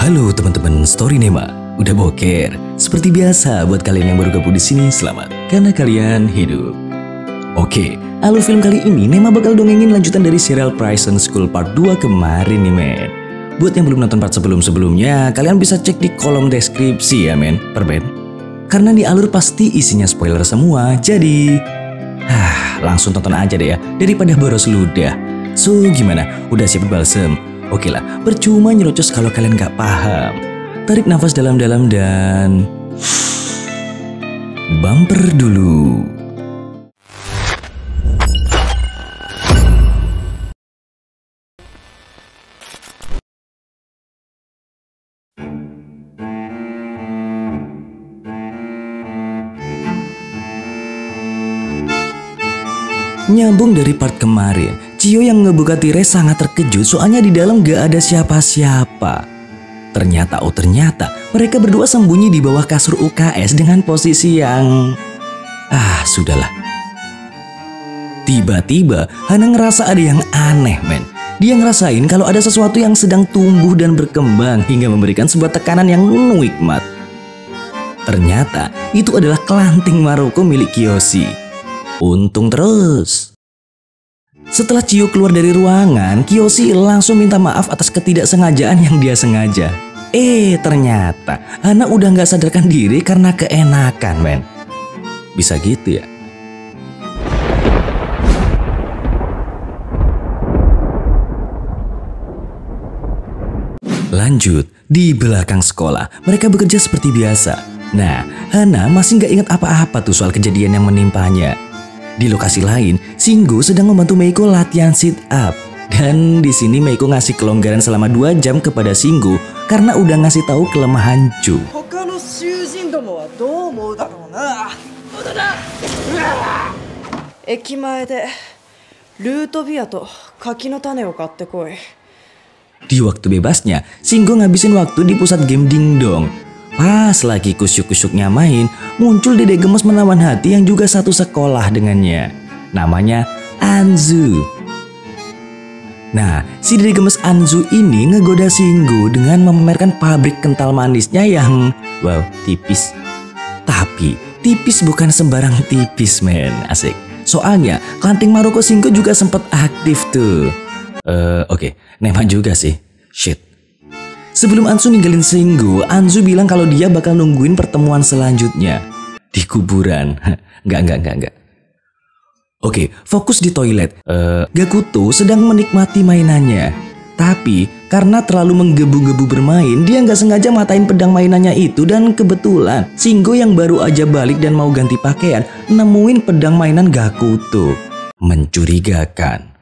Halo teman-teman Storynema, udah boker? Seperti biasa buat kalian yang baru gabung di sini, selamat karena kalian hidup. Oke, alur film kali ini Nema bakal dongengin lanjutan dari serial Prison School Part 2 kemarin nih men. Buat yang belum nonton part sebelum-sebelumnya, kalian bisa cek di kolom deskripsi ya men, karena di alur pasti isinya spoiler semua, jadi langsung tonton aja deh ya, daripada boros ludah. So gimana, udah siap balsem? Oke lah, percuma nyerocos kalau kalian gak paham. Tarik nafas dalam-dalam dan bumper dulu. Nyambung dari part kemarin, Cio yang ngebuka tirai sangat terkejut soalnya di dalam gak ada siapa-siapa. Ternyata mereka berdua sembunyi di bawah kasur UKS dengan posisi yang... sudahlah. Tiba-tiba Hana ngerasa ada yang aneh men. Dia ngerasain kalau ada sesuatu yang sedang tumbuh dan berkembang hingga memberikan sebuah tekanan yang nikmat. Ternyata itu adalah kelanting Maroko milik Kiyoshi. Untung terus. Setelah Cio keluar dari ruangan, Kiyoshi langsung minta maaf atas ketidaksengajaan yang dia sengaja. Ternyata Hana udah gak sadarkan diri karena keenakan men. Bisa gitu ya. Lanjut, di belakang sekolah mereka bekerja seperti biasa. Nah, Hana masih gak ingat apa-apa tuh soal kejadian yang menimpanya. Di lokasi lain, Shingo sedang membantu Meiko latihan sit up. Dan di sini Meiko ngasih kelonggaran selama 2 jam kepada Shingo karena udah ngasih tahu kelemahan Chu. Di waktu bebasnya, Shingo ngabisin waktu di pusat game dingdong. Pas lagi kusyuk-kusyuknya main, muncul dedek gemes menawan hati yang juga satu sekolah dengannya. Namanya Anzu. Nah, si dedek gemes Anzu ini ngegoda Shingo dengan memamerkan pabrik kental manisnya yang, tipis. Tapi, tipis bukan sembarang tipis men, asik. Soalnya, kelanting Maroko Shingo juga sempat aktif tuh. Oke, Nema juga sih. Shit. Sebelum Anzu ninggalin Shingo, Anzu bilang kalau dia bakal nungguin pertemuan selanjutnya. Di kuburan. Enggak. Oke, fokus di toilet. Gakuto sedang menikmati mainannya. Tapi, karena terlalu menggebu-gebu bermain, dia nggak sengaja matain pedang mainannya itu. Dan kebetulan, Shingo yang baru aja balik dan mau ganti pakaian, nemuin pedang mainan Gakuto. Mencurigakan.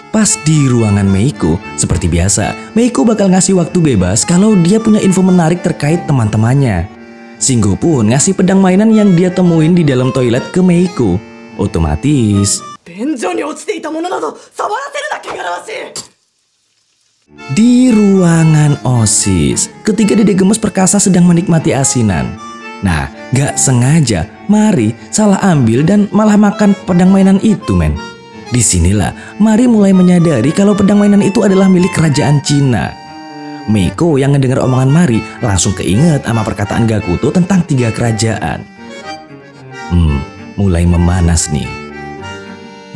Pas di ruangan Meiko, seperti biasa, Meiko bakal ngasih waktu bebas kalau dia punya info menarik terkait teman-temannya. Shingo pun ngasih pedang mainan yang dia temuin di dalam toilet ke Meiko. Otomatis... Di ruangan OSIS, ketiga dedek gemes perkasa sedang menikmati asinan. Nah, gak sengaja, Mari salah ambil dan malah makan pedang mainan itu men. Disinilah Mari mulai menyadari kalau pedang mainan itu adalah milik kerajaan Cina. Meiko yang ngedengar omongan Mari langsung keinget sama perkataan Gakuto tentang 3 kerajaan. Mulai memanas nih.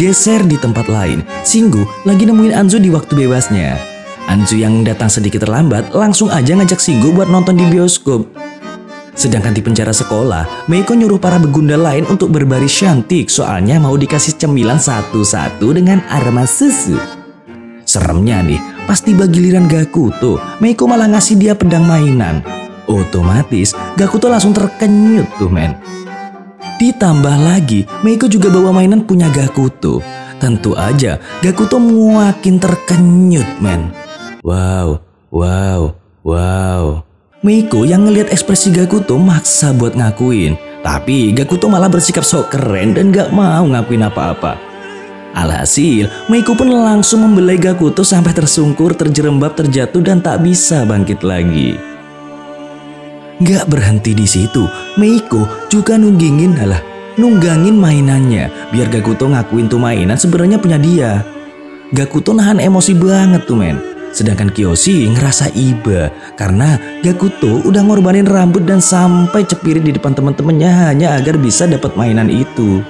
Geser di tempat lain, Shingo lagi nemuin Anzu di waktu bebasnya. Anzu yang datang sedikit terlambat langsung aja ngajak Shingo buat nonton di bioskop. Sedangkan di penjara sekolah, Meiko nyuruh para begundal lain untuk berbaris cantik soalnya mau dikasih cemilan satu-satu dengan aroma susu. Seremnya nih, pas tiba giliran Gakuto, Meiko malah ngasih dia pedang mainan. Otomatis, Gakuto langsung terkenyut tuh men. Ditambah lagi, Meiko juga bawa mainan punya Gakuto. Tentu aja, Gakuto makin terkenyut men. Wow. Meiko yang ngelihat ekspresi Gakuto maksa buat ngakuin. Tapi Gakuto malah bersikap sok keren dan gak mau ngakuin apa-apa. Alhasil, Meiko pun langsung membelai Gakuto sampai tersungkur, terjerembab, terjatuh dan tak bisa bangkit lagi. Gak berhenti di situ, Meiko juga nunggangin mainannya biar Gakuto ngakuin tuh mainan sebenarnya punya dia. Gakuto nahan emosi banget tuh men. Sedangkan Kyoshi ngerasa iba karena Gakuto udah ngorbanin rambut dan sampai cepirit di depan teman-temannya hanya agar bisa dapat mainan itu.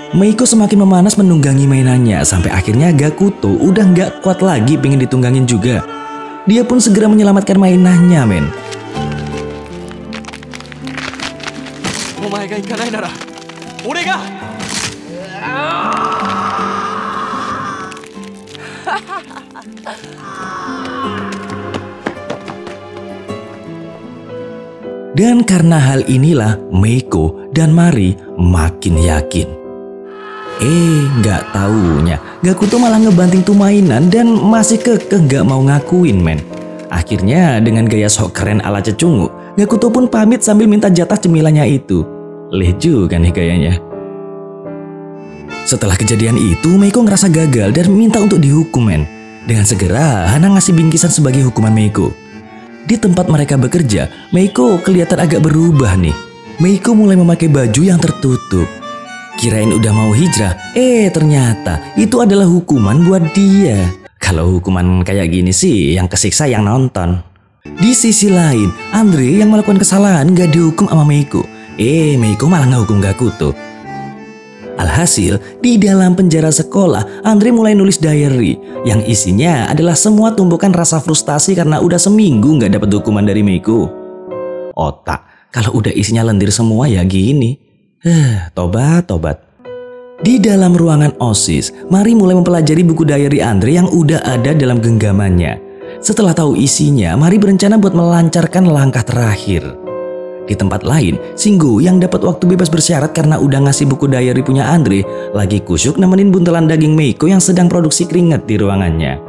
Meiko semakin memanas menunggangi mainannya sampai akhirnya Gakuto udah nggak kuat lagi pengen ditunggangin juga. Dia pun segera menyelamatkan mainannya, men. Dan karena hal inilah Meiko dan Mari makin yakin. Nggak taunya Gakuto malah ngebanting tuh mainan dan masih kekeh nggak mau ngakuin, men. Akhirnya dengan gaya sok keren ala cecungu, Gakuto pun pamit sambil minta jatah cemilannya itu. Leh juga nih gayanya. Setelah kejadian itu, Meiko ngerasa gagal dan minta untuk dihukum, men. Dengan segera, Hana ngasih bingkisan sebagai hukuman Meiko. Di tempat mereka bekerja, Meiko kelihatan agak berubah nih. Meiko mulai memakai baju yang tertutup. Kirain udah mau hijrah, ternyata itu adalah hukuman buat dia. Kalau hukuman kayak gini sih, yang kesiksa yang nonton. Di sisi lain, Andre yang melakukan kesalahan gak dihukum sama Meiko. Meiko malah ngehukum Gakuto. Alhasil, di dalam penjara sekolah, Andre mulai nulis diary yang isinya adalah semua tumpukan rasa frustasi karena udah seminggu gak dapat hukuman dari Meiko. Otak, kalau udah isinya lendir semua ya gini. Tobat. Di dalam ruangan OSIS, Mari mulai mempelajari buku diary Andre yang udah ada dalam genggamannya. Setelah tahu isinya, Mari berencana buat melancarkan langkah terakhir. Di tempat lain, Shingo yang dapat waktu bebas bersyarat karena udah ngasih buku diary punya Andre, lagi kusyuk nemenin buntelan daging Meiko yang sedang produksi keringat di ruangannya.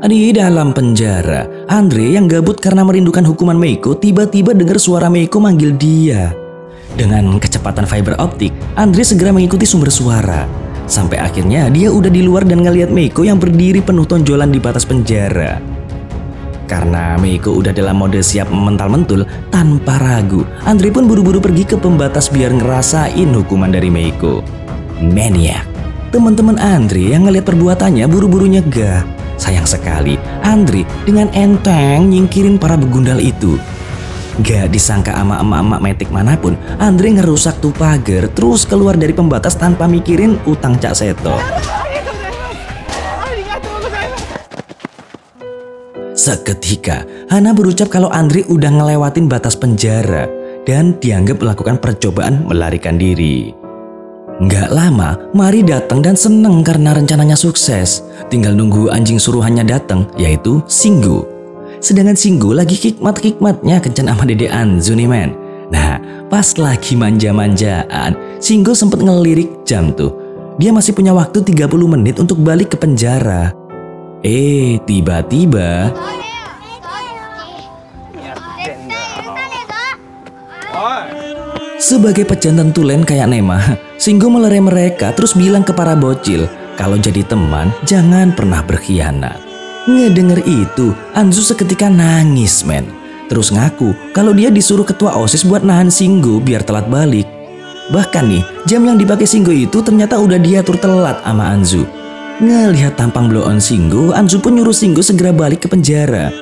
Di dalam penjara, Andre yang gabut karena merindukan hukuman Meiko tiba-tiba dengar suara Meiko manggil dia. Dengan kecepatan fiber optik, Andre segera mengikuti sumber suara. Sampai akhirnya dia udah di luar dan ngeliat Meiko yang berdiri penuh tonjolan di batas penjara. Karena Meiko udah dalam mode siap mental-mentul, tanpa ragu, Andre pun buru-buru pergi ke pembatas biar ngerasain hukuman dari Meiko. Maniak. Teman-teman Andre yang ngeliat perbuatannya buru-buru nyegah. Sayang sekali, Andre dengan enteng nyingkirin para begundal itu. Gak disangka ama emak-emak metik manapun, Andre ngerusak tuh pagar terus keluar dari pembatas tanpa mikirin utang Cak Seto. Seketika, Hana berucap kalau Andre udah ngelewatin batas penjara dan dianggap melakukan percobaan melarikan diri. Gak lama, Mari datang dan seneng karena rencananya sukses. Tinggal nunggu anjing suruhannya datang, yaitu Shingo. Sedangkan Shingo lagi hikmat-hikmatnya kencan sama Dede Anzu nih, men. Nah, pas lagi manja-manjaan, Shingo sempet ngelirik jam tuh. Dia masih punya waktu 30 menit untuk balik ke penjara. Tiba-tiba sebagai pejantan tulen kayak Nema, Shingo melerai mereka terus bilang ke para bocil kalau jadi teman jangan pernah berkhianat. Ngedenger itu, Anzu seketika nangis, men. Terus ngaku kalau dia disuruh ketua OSIS buat nahan Shingo biar telat balik. Bahkan nih, jam yang dipakai Shingo itu ternyata udah diatur telat sama Anzu. Ngelihat tampang blow on Shingo, Anzu pun nyuruh Shingo segera balik ke penjara.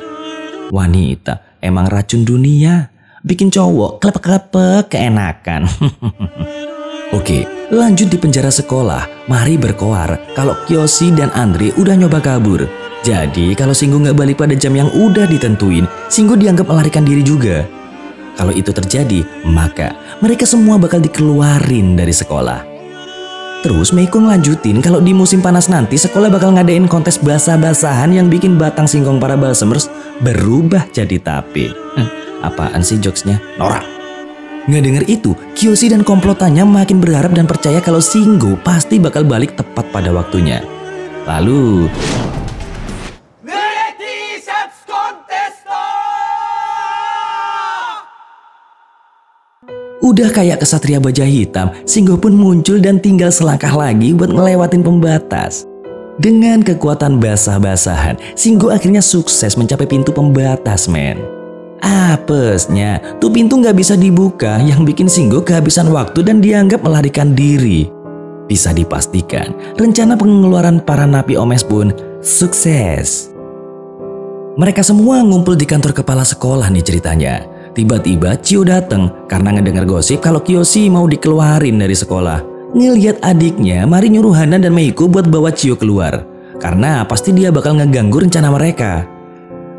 Wanita emang racun dunia, bikin cowok klepek-klepek keenakan. Oke, lanjut di penjara sekolah, Mari berkoar kalau Kyoshi dan Andre udah nyoba kabur. Jadi kalau Shingo nggak balik pada jam yang udah ditentuin, Shingo dianggap melarikan diri juga. Kalau itu terjadi, maka mereka semua bakal dikeluarin dari sekolah. Terus Meiko ngelanjutin kalau di musim panas nanti sekolah bakal ngadain kontes basah-basahan yang bikin batang singkong para balsemers berubah jadi tape. Apaan sih jokesnya? Norak. Ngedenger itu, Kyoshi dan komplotannya makin berharap dan percaya kalau Shingo pasti bakal balik tepat pada waktunya. Lalu udah kayak kesatria baja hitam, Shingo pun muncul dan tinggal selangkah lagi buat ngelewatin pembatas. Dengan kekuatan basah-basahan, Shingo akhirnya sukses mencapai pintu pembatas, men. Apesnya, tuh pintu nggak bisa dibuka yang bikin Shingo kehabisan waktu dan dianggap melarikan diri. Bisa dipastikan, rencana pengeluaran para napi omes pun sukses. Mereka semua ngumpul di kantor kepala sekolah nih ceritanya. Tiba-tiba Chio datang karena ngedengar gosip kalau Kiyoshi mau dikeluarin dari sekolah. Ngelihat adiknya, Mari nyuruh Hana dan Meiko buat bawa Chio keluar. Karena pasti dia bakal ngeganggu rencana mereka.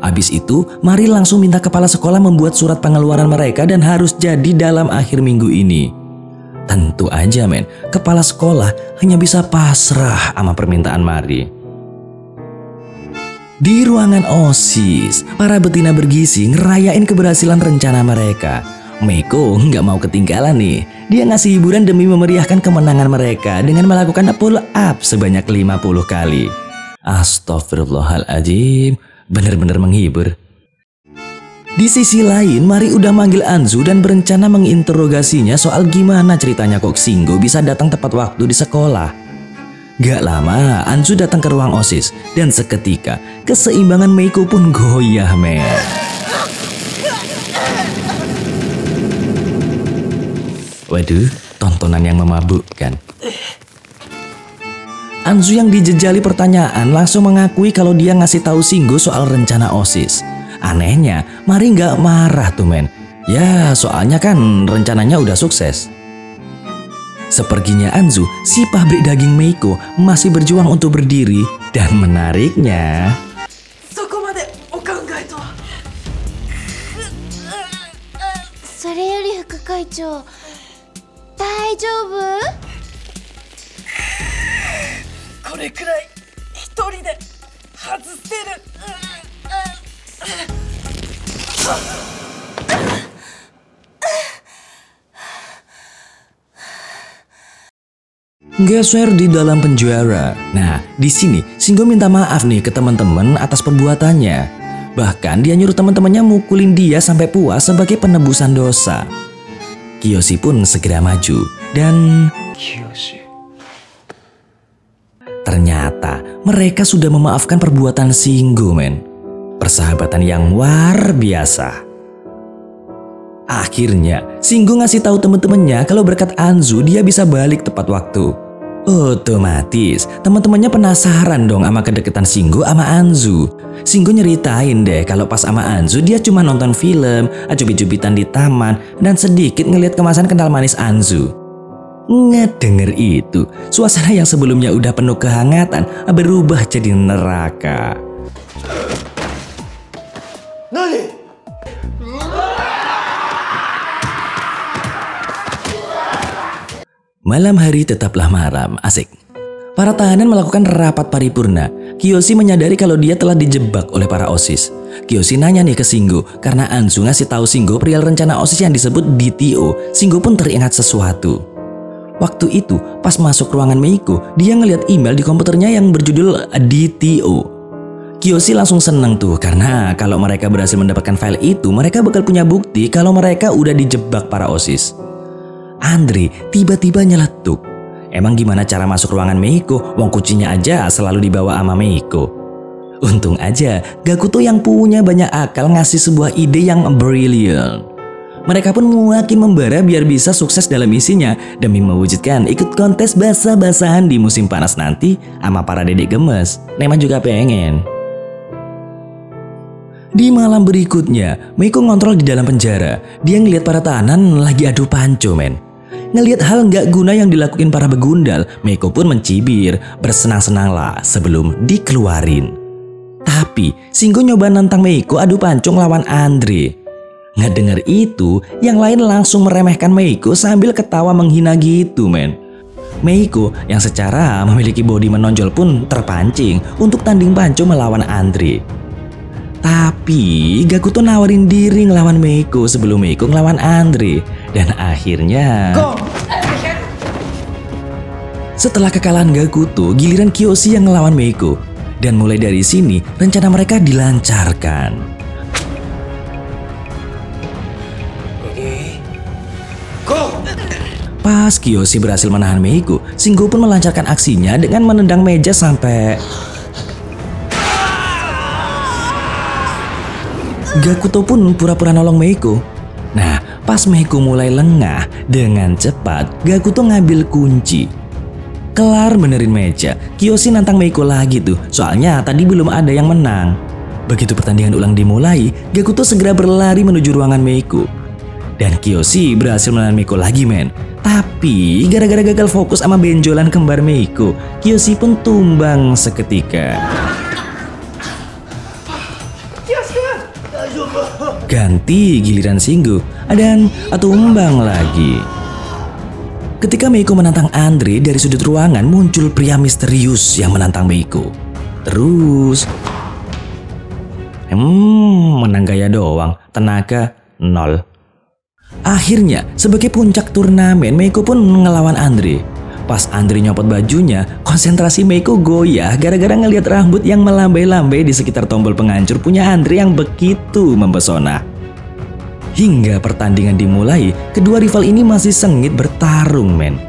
Abis itu, Mari langsung minta kepala sekolah membuat surat pengeluaran mereka dan harus jadi dalam akhir minggu ini. Tentu aja men, kepala sekolah hanya bisa pasrah sama permintaan Mari. Di ruangan OSIS, para betina bergizi ngerayain keberhasilan rencana mereka. Meiko nggak mau ketinggalan nih. Dia ngasih hiburan demi memeriahkan kemenangan mereka dengan melakukan pull up sebanyak 50 kali. Astagfirullahaladzim, bener-bener menghibur. Di sisi lain, Mari udah manggil Anzu dan berencana menginterogasinya soal gimana ceritanya kok Shingo bisa datang tepat waktu di sekolah. Gak lama, Anzu datang ke ruang OSIS dan seketika keseimbangan Meiko pun goyah men. Waduh, tontonan yang memabukkan. Anzu yang dijejali pertanyaan langsung mengakui kalau dia ngasih tahu Shingo soal rencana OSIS. Anehnya, Mari gak marah tuh men. Ya, soalnya kan rencananya udah sukses. Seperginya Anzu, si pabrik daging Meiko masih berjuang untuk berdiri dan menariknya. Geser di dalam penjara. Nah, di sini Shingo minta maaf nih ke teman-teman atas perbuatannya. Bahkan dia nyuruh teman-temannya mukulin dia sampai puas sebagai penebusan dosa. Kiyoshi pun segera maju dan ternyata mereka sudah memaafkan perbuatan Shingo men. Persahabatan yang luar biasa. Akhirnya, Shingo ngasih tahu teman-temannya kalau berkat Anzu dia bisa balik tepat waktu. Otomatis, teman-temannya penasaran dong sama kedekatan Shingo sama Anzu. Shingo nyeritain deh kalau pas sama Anzu dia cuma nonton film, cubit-cubitan di taman, dan sedikit ngeliat kemasan kental manis Anzu. Ngedenger itu, suasana yang sebelumnya udah penuh kehangatan berubah jadi neraka. Nani? Malam hari tetaplah malam, asik. Para tahanan melakukan rapat paripurna. Kiyoshi menyadari kalau dia telah dijebak oleh para OSIS. Kiyoshi nanya nih ke Shingo, karena Anzu ngasih tahu Shingo perihal rencana OSIS yang disebut DTO. Shingo pun teringat sesuatu. Waktu itu, pas masuk ruangan Meiko, dia ngeliat email di komputernya yang berjudul DTO. Kiyoshi langsung seneng tuh, karena kalau mereka berhasil mendapatkan file itu, mereka bakal punya bukti kalau mereka udah dijebak para OSIS. Andre tiba-tiba nyeletuk. Emang gimana cara masuk ruangan Meiko? Wong kuncinya aja selalu dibawa sama Meiko. Untung aja Gakuto yang punya banyak akal ngasih sebuah ide yang brilliant. Mereka pun makin membara biar bisa sukses dalam misinya demi mewujudkan ikut kontes basah-basahan di musim panas nanti sama para dedek gemes. Neman juga pengen. Di malam berikutnya, Meiko ngontrol di dalam penjara. Dia ngeliat para tahanan lagi adu panco men. Ngelihat hal nggak guna yang dilakuin para begundal, Meiko pun mencibir, bersenang-senanglah sebelum dikeluarin. Tapi, Shingo nyoba nantang Meiko adu pancung lawan Andre. Ngedenger itu, yang lain langsung meremehkan Meiko sambil ketawa menghina gitu men. Meiko yang secara memiliki bodi menonjol pun terpancing untuk tanding pancung melawan Andre. Tapi Gakuto nawarin diri ngelawan Meiko sebelum Meiko ngelawan Andre. Dan akhirnya setelah kekalahan Gakuto, giliran Kiyoshi yang ngelawan Meiko. Dan mulai dari sini rencana mereka dilancarkan. Pas Kiyoshi berhasil menahan Meiko, Shingo pun melancarkan aksinya dengan menendang meja sampai Gakuto pun pura-pura nolong Meiko. Nah, pas Meiko mulai lengah, dengan cepat Gakuto ngambil kunci. Kelar benerin meja, Kiyoshi nantang Meiko lagi tuh, soalnya tadi belum ada yang menang. Begitu pertandingan ulang dimulai, Gakuto segera berlari menuju ruangan Meiko. Dan Kiyoshi berhasil menahan Meiko lagi men. Tapi gara-gara gagal fokus sama benjolan kembar Meiko, Kiyoshi pun tumbang seketika. Ganti giliran Shingo dan tumbang lagi. Ketika Meiko menantang Andre, dari sudut ruangan muncul pria misterius yang menantang Meiko. Terus menang gaya doang, tenaga nol. Akhirnya, sebagai puncak turnamen, Meiko pun ngelawan Andre. Pas Andre nyopot bajunya, konsentrasi Meiko goyah gara-gara ngelihat rambut yang melambai-lambai di sekitar tombol penghancur punya Andre yang begitu mempesona. Hingga pertandingan dimulai, kedua rival ini masih sengit bertarung men.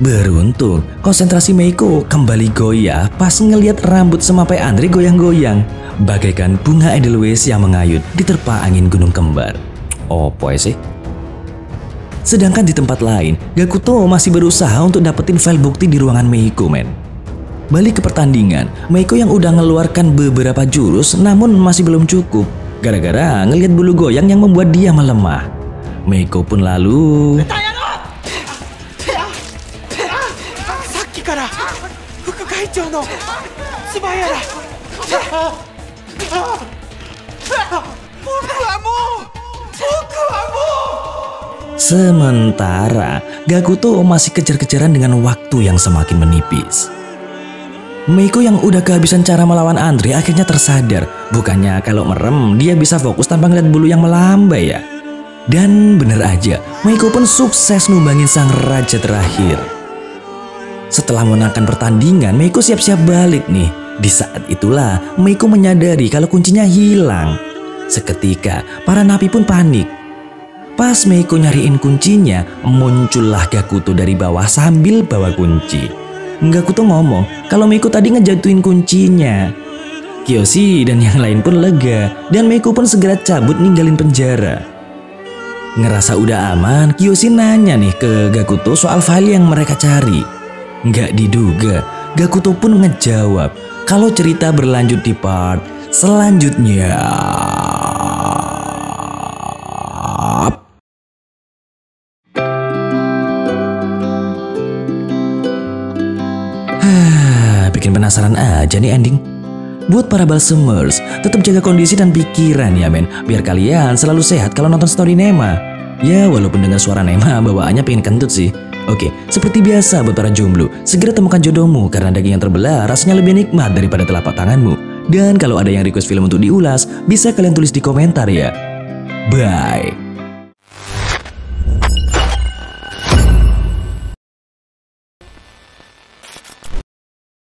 Beruntung, konsentrasi Meiko kembali goyah pas ngelihat rambut semapai Andre goyang-goyang. Bagaikan bunga Edelweiss yang mengayun diterpa angin gunung kembar. Opo sih? Sedangkan di tempat lain, Gakuto masih berusaha untuk dapetin file bukti di ruangan Meiko men. Balik ke pertandingan, Meiko yang udah ngeluarkan beberapa jurus namun masih belum cukup. Gara-gara ngelihat bulu goyang yang membuat dia melemah. Meiko pun lalu sementara Gakuto masih kejar-kejaran dengan waktu yang semakin menipis. Meiko yang udah kehabisan cara melawan Andre akhirnya tersadar. Bukannya kalau merem dia bisa fokus tanpa ngeliat bulu yang melambai ya. Dan bener aja, Meiko pun sukses numbangin sang raja terakhir. Setelah menangkan pertandingan, Meiko siap-siap balik nih. Di saat itulah Meiko menyadari kalau kuncinya hilang. Seketika para napi pun panik. Pas Meiko nyariin kuncinya, muncullah Gakuto dari bawah sambil bawa kunci. Gakuto ngomong kalau Meiko tadi ngejatuhin kuncinya. Kiyoshi dan yang lain pun lega dan Meiko pun segera cabut ninggalin penjara. Ngerasa udah aman, Kiyoshi nanya nih ke Gakuto soal file yang mereka cari. Nggak diduga, Gakuto pun ngejawab kalau cerita berlanjut di part selanjutnya. Bikin penasaran aja nih ending. Buat para balsemers, tetap jaga kondisi dan pikiran ya men, biar kalian selalu sehat kalau nonton story Nema. Ya walaupun dengar suara Nema bawaannya pengen kentut sih. Oke, seperti biasa buat para jomblo, segera temukan jodohmu karena daging yang terbelah rasanya lebih nikmat daripada telapak tanganmu. Dan kalau ada yang request film untuk diulas, bisa kalian tulis di komentar ya. Bye.